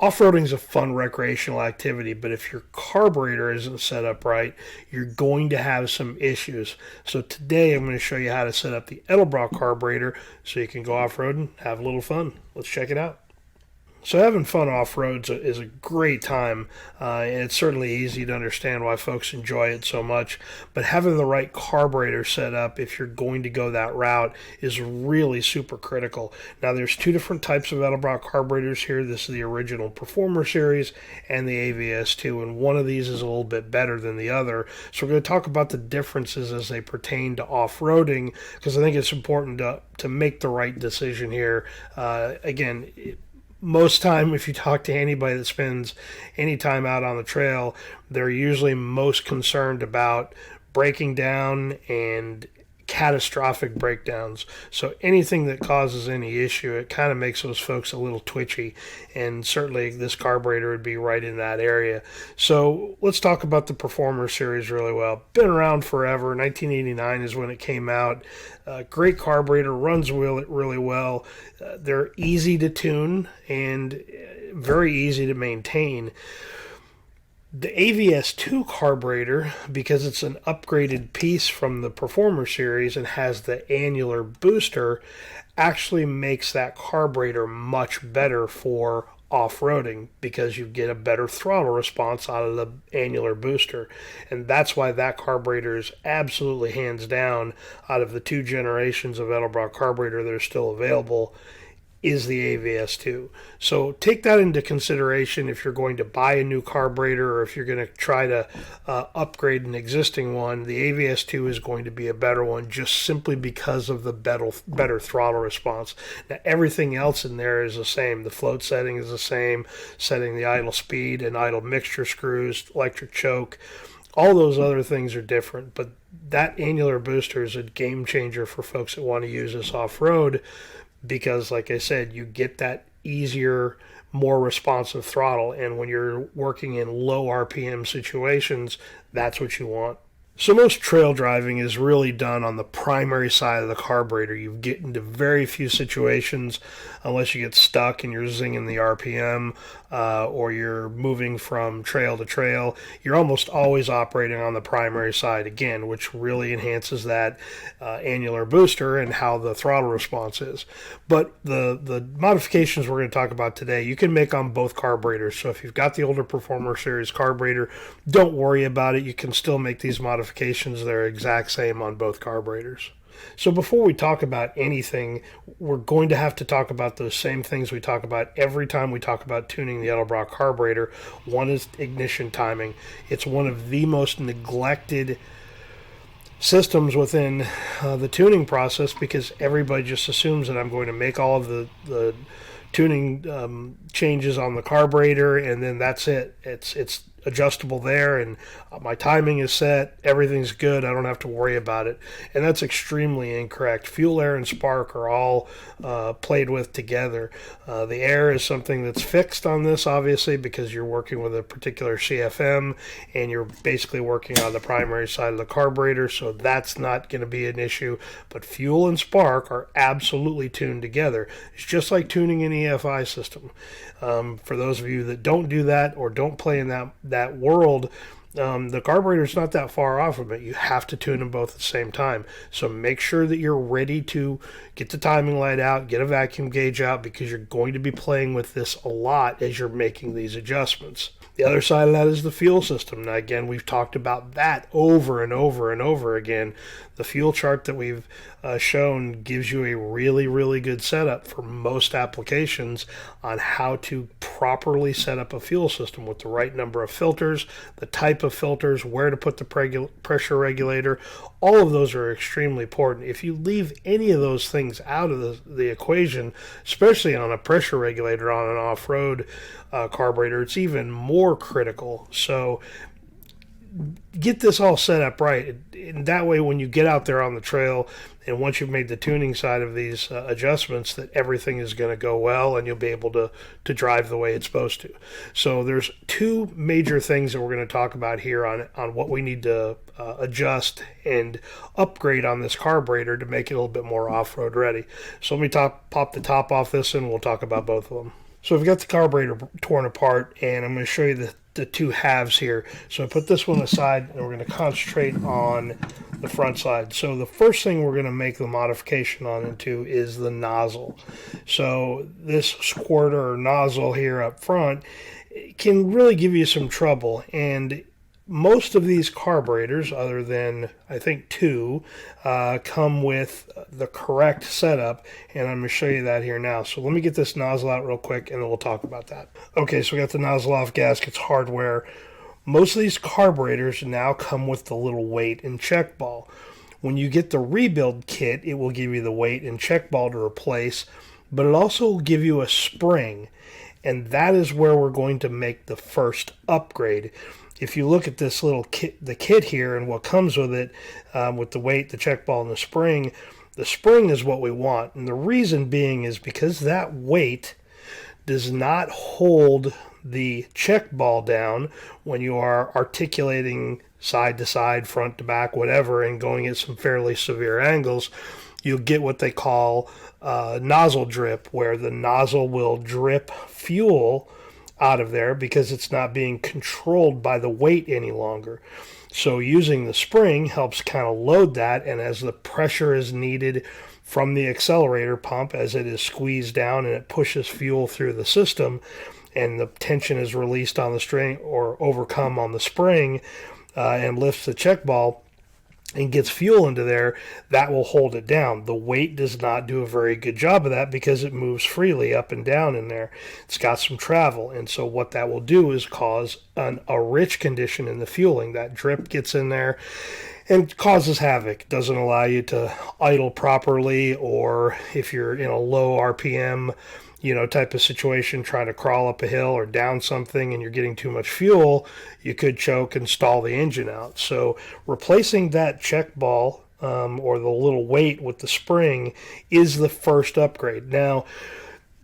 Off-roading is a fun recreational activity, but if your carburetor isn't set up right, you're going to have some issues. So today I'm going to show you how to set up the Edelbrock carburetor so you can go off-roading, have a little fun. Let's check it out. So having fun off-road is a great time, and it's certainly easy to understand why folks enjoy it so much. But having the right carburetor set up, if you're going to go that route, is really super critical. Now, there's two different types of Edelbrock carburetors here. This is the original Performer Series and the AVS2, and one of these is a little bit better than the other. So we're going to talk about the differences as they pertain to off-roading, because I think it's important to make the right decision here. Again, most time, if you talk to anybody that spends any time out on the trail, they're usually most concerned about breaking down and catastrophic breakdowns. So anything that causes any issue, it kind of makes those folks a little twitchy, and certainly this carburetor would be right in that area. So let's talk about the Performer Series really well. Been around forever. 1989 is when it came out. Great carburetor, runs really well. They're easy to tune and very easy to maintain. The AVS2 carburetor, because it's an upgraded piece from the Performer Series and has the annular booster, actually makes that carburetor much better for off-roading because you get a better throttle response out of the annular booster. And that's why that carburetor is absolutely hands down, out of the two generations of Edelbrock carburetor that are still available, is the AVS2. So take that into consideration if you're going to buy a new carburetor or if you're going to try to upgrade an existing one. The AVS2 is going to be a better one just simply because of the better throttle response. Now, everything else in there is the same. The float setting is the same, setting the idle speed and idle mixture screws, electric choke. All those other things are different, but that annular booster is a game changer for folks that want to use this off-road, because, like I said, you get that easier, more responsive throttle. And when you're working in low RPM situations, that's what you want. So most trail driving is really done on the primary side of the carburetor. You get into very few situations, unless you get stuck and you're zinging the RPM, or you're moving from trail to trail. You're almost always operating on the primary side, again, which really enhances that annular booster and how the throttle response is. But the modifications we're going to talk about today, you can make on both carburetors. So if you've got the older Performer Series carburetor, don't worry about it. You can still make these modifications. They're exact same on both carburetors. So before we talk about anything, we're going to have to talk about those same things we talk about every time we talk about tuning the Edelbrock carburetor. One is ignition timing. It's one of the most neglected systems within the tuning process, because everybody just assumes that I'm going to make all of the tuning changes on the carburetor and then that's it. It's adjustable there, and my timing is set, everything's good, I don't have to worry about it. And that's extremely incorrect. Fuel, air, and spark are all played with together. The air is something that's fixed on this, obviously, because you're working with a particular CFM and you're basically working on the primary side of the carburetor, so that's not going to be an issue. But fuel and spark are absolutely tuned together. It's just like tuning an EFI system. For those of you that don't do that or don't play in that world, the carburetor's not that far off from it. You have to tune them both at the same time. So make sure that you're ready to get the timing light out, get a vacuum gauge out, because you're going to be playing with this a lot as you're making these adjustments. The other side of that is the fuel system. Now, again, we've talked about that over and over and over again. The fuel chart that we've shown gives you a really, really good setup for most applications on how to properly set up a fuel system with the right number of filters, the type of filters, where to put the pressure regulator. All of those are extremely important. If you leave any of those things out of the equation, especially on a pressure regulator on an off-road carburetor, it's even more critical. So get this all set up right, and that way when you get out there on the trail and once you've made the tuning side of these adjustments, that everything is going to go well and you'll be able to drive the way it's supposed to. So there's two major things that we're going to talk about here on what we need to adjust and upgrade on this carburetor to make it a little bit more off-road ready. So let me pop the top off this and we'll talk about both of them. So we've got the carburetor torn apart, and I'm going to show you the two halves here. So I put this one aside, and we're going to concentrate on the front side. So the first thing we're going to make the modification on into is the nozzle. So this squirter or nozzle here up front can really give you some trouble, and most of these carburetors, other than I think two, come with the correct setup, and I'm going to show you that here now. So let me get this nozzle out real quick, and then we'll talk about that. Okay, so we got the nozzle off, gaskets, hardware. Most of these carburetors now come with the little weight and check ball. When you get the rebuild kit, it will give you the weight and check ball to replace, but it also will give you a spring, and that is where we're going to make the first upgrade. If you look at this little kit, the kit here, and what comes with it, with the weight, the check ball, and the spring is what we want. And the reason being is because that weight does not hold the check ball down when you are articulating side to side, front to back, whatever, and going at some fairly severe angles. You'll get what they call nozzle drip, where the nozzle will drip fuel out of there because it's not being controlled by the weight any longer. So using the spring helps kind of load that, and as the pressure is needed from the accelerator pump, as it is squeezed down and it pushes fuel through the system, and the tension is released on the string or overcome on the spring, and lifts the check ball and gets fuel into there, that will hold it down. The weight does not do a very good job of that because it moves freely up and down in there. It's got some travel, and so what that will do is cause a rich condition in the fueling. That drip gets in there and causes havoc. Doesn't allow you to idle properly, or if you're in a low RPM type of situation, trying to crawl up a hill or down something and you're getting too much fuel, you could choke and stall the engine out. So replacing that check ball or the little weight with the spring is the first upgrade. Now,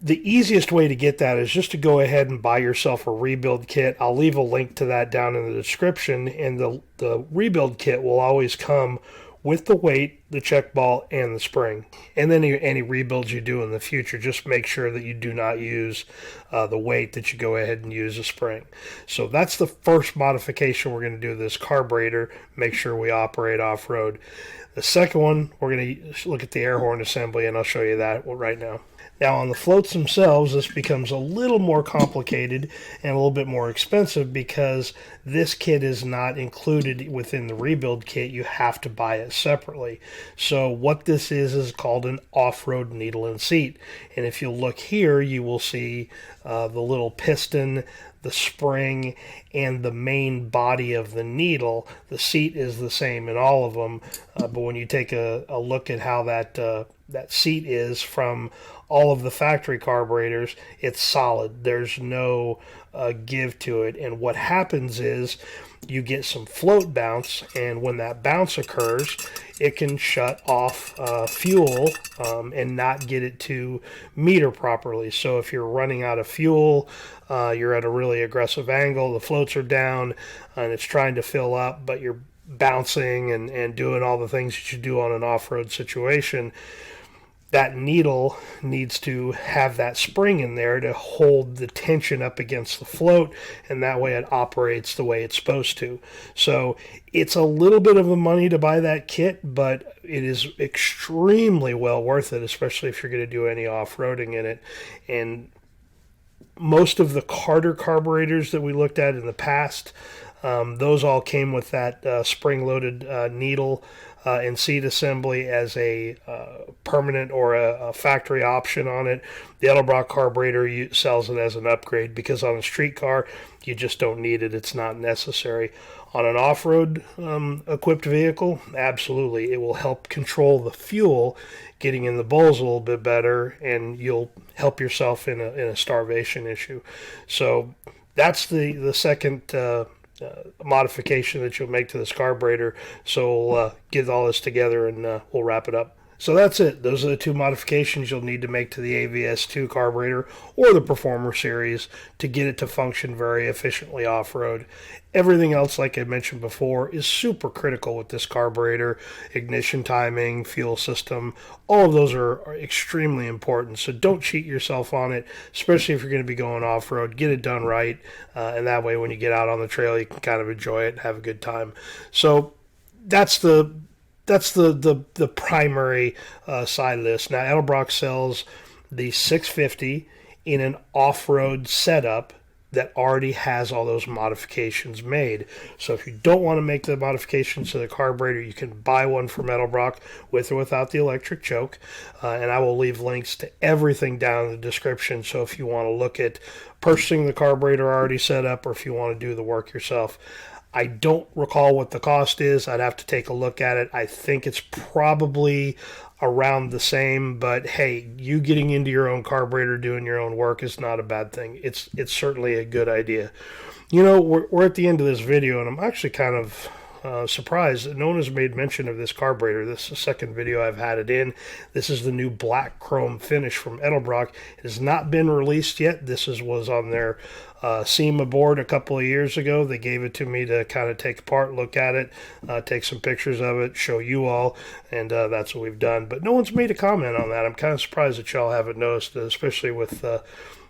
the easiest way to get that is just to go ahead and buy yourself a rebuild kit. I'll leave a link to that down in the description, and the rebuild kit will always come with the weight, the check ball, and the spring. And then any rebuilds you do in the future, just make sure that you do not use the weight, that you go ahead and use a spring. So that's the first modification we're going to do to this carburetor, make sure we operate off-road. The second one, we're going to look at the air horn assembly, and I'll show you that right now. Now, on the floats themselves, this becomes a little more complicated and a little bit more expensive because this kit is not included within the rebuild kit. You have to buy it separately. So what this is called an off-road needle and seat. And if you look here, you will see the little piston, the spring, and the main body of the needle. The seat is the same in all of them, but when you take a look at how that seat is from all of the factory carburetors, it's solid. There's no give to it. And what happens is you get some float bounce, and when that bounce occurs, it can shut off fuel and not get it to meter properly. So if you're running out of fuel, you're at a really aggressive angle, the floats are down, and it's trying to fill up, but you're bouncing and doing all the things that you do on an off-road situation, that needle needs to have that spring in there to hold the tension up against the float, and that way it operates the way it's supposed to. So it's a little bit of a money to buy that kit, but it is extremely well worth it, especially if you're going to do any off-roading in it. And most of the Carter carburetors that we looked at in the past, those all came with that spring-loaded needle and seat assembly as a permanent or a factory option on it. The Edelbrock Carburetor sells it as an upgrade because on a street car, you just don't need it. It's not necessary. On an off-road equipped vehicle, absolutely. It will help control the fuel getting in the bowls a little bit better, and you'll help yourself in a starvation issue. So that's the second modification that you'll make to this carburetor. So we'll get all this together and we'll wrap it up. So that's it. Those are the two modifications you'll need to make to the AVS2 carburetor or the Performer series to get it to function very efficiently off-road. Everything else, like I mentioned before, is super critical with this carburetor. Ignition timing, fuel system, all of those are extremely important. So don't cheat yourself on it, especially if you're going to be going off-road. Get it done right, and that way when you get out on the trail, you can kind of enjoy it and have a good time. So that's the primary side of this. Now, Edelbrock sells the 650 in an off-road setup that already has all those modifications made. So if you don't want to make the modifications to the carburetor, you can buy one from Edelbrock with or without the electric choke. And I will leave links to everything down in the description. So if you want to look at purchasing the carburetor already set up, or if you want to do the work yourself. I don't recall what the cost is. I'd have to take a look at it. I think it's probably around the same, but hey, you getting into your own carburetor, doing your own work is not a bad thing. It's certainly a good idea. You know, we're at the end of this video, and I'm actually kind of surprised that no one has made mention of this carburetor. This is the second video I've had it in. This is the new black chrome finish from Edelbrock. It has not been released yet. This was on their SEMA board a couple of years ago. They gave it to me to kind of take apart, look at it, take some pictures of it, show you all, and that's what we've done. But no one's made a comment on that. I'm kind of surprised that y'all haven't noticed, especially with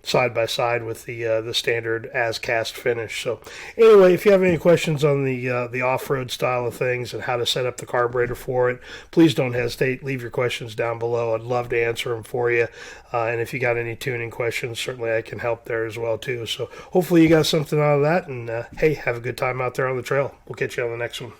side by side with the standard as cast finish. So anyway, if you have any questions on the off-road style of things and how to set up the carburetor for it, please don't hesitate. Leave your questions down below. I'd love to answer them for you. And if you got any tuning questions, certainly I can help there as well too. So hopefully you got something out of that. And hey, have a good time out there on the trail. We'll catch you on the next one.